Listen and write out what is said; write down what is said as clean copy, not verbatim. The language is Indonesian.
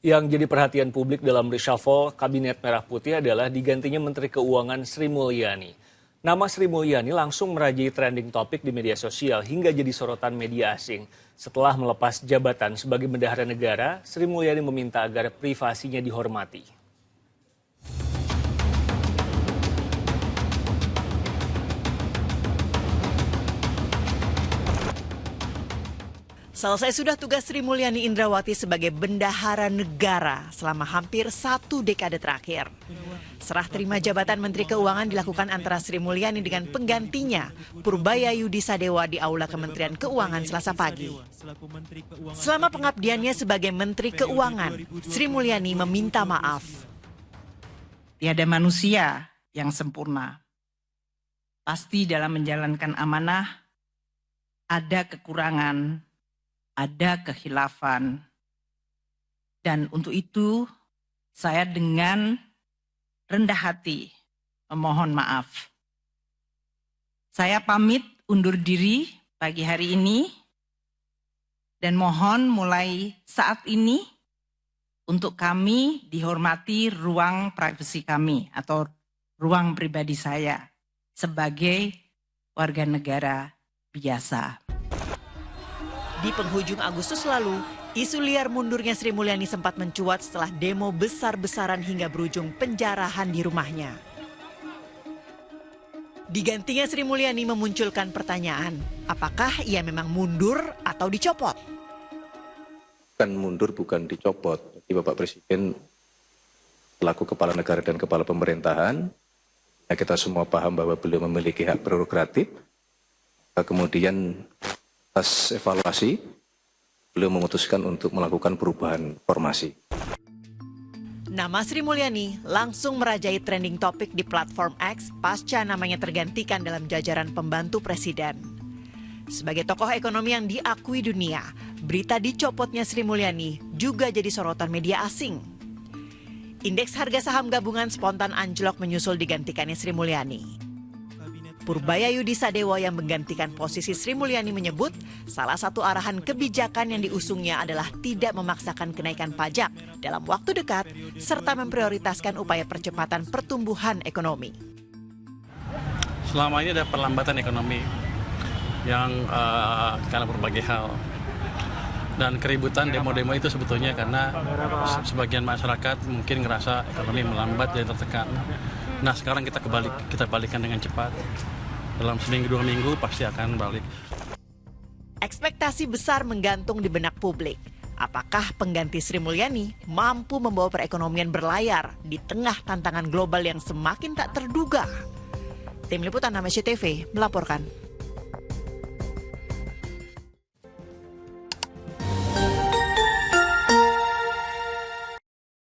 Yang jadi perhatian publik dalam reshuffle Kabinet Merah Putih adalah digantinya Menteri Keuangan Sri Mulyani. Nama Sri Mulyani langsung merajai trending topik di media sosial hingga jadi sorotan media asing. Setelah melepas jabatan sebagai bendahara negara, Sri Mulyani meminta agar privasinya dihormati. Selesai sudah tugas Sri Mulyani Indrawati sebagai bendahara negara selama hampir 1 dekade terakhir. Serah terima jabatan Menteri Keuangan dilakukan antara Sri Mulyani dengan penggantinya, Purbaya Yudi Sadewa di Aula Kementerian Keuangan Selasa pagi. Selama pengabdiannya sebagai Menteri Keuangan, Sri Mulyani meminta maaf. Tiada manusia yang sempurna. Pasti dalam menjalankan amanah ada kekurangan, ada kehilafan. Dan untuk itu saya dengan rendah hati memohon maaf. Saya pamit undur diri pagi hari ini dan mohon mulai saat ini untuk kami dihormati ruang privasi kami atau ruang pribadi saya sebagai warga negara biasa. Di penghujung Agustus lalu, isu liar mundurnya Sri Mulyani sempat mencuat setelah demo besar-besaran hingga berujung penjarahan di rumahnya. Digantinya Sri Mulyani memunculkan pertanyaan, apakah ia memang mundur atau dicopot? Bukan mundur, bukan dicopot. Jadi Bapak Presiden selaku kepala negara dan kepala pemerintahan, kita semua paham bahwa beliau memiliki hak prerogatif. Kemudian atas evaluasi, beliau memutuskan untuk melakukan perubahan formasi. Nama Sri Mulyani langsung merajai trending topik di platform X pasca namanya tergantikan dalam jajaran pembantu presiden. Sebagai tokoh ekonomi yang diakui dunia, berita dicopotnya Sri Mulyani juga jadi sorotan media asing. Indeks harga saham gabungan spontan anjlok menyusul digantikannya Sri Mulyani. Purbaya Yudi Sadewa yang menggantikan posisi Sri Mulyani menyebut salah satu arahan kebijakan yang diusungnya adalah tidak memaksakan kenaikan pajak dalam waktu dekat serta memprioritaskan upaya percepatan pertumbuhan ekonomi. Selama ini ada perlambatan ekonomi yang karena berbagai hal. Dan keributan demo-demo itu sebetulnya karena sebagian masyarakat mungkin ngerasa ekonomi melambat dan tertekan. Nah sekarang kita balikkan dengan cepat. Dalam seminggu 2 minggu pasti akan balik. Ekspektasi besar menggantung di benak publik. Apakah pengganti Sri Mulyani mampu membawa perekonomian berlayar di tengah tantangan global yang semakin tak terduga? Tim Liputan AMSY TV melaporkan.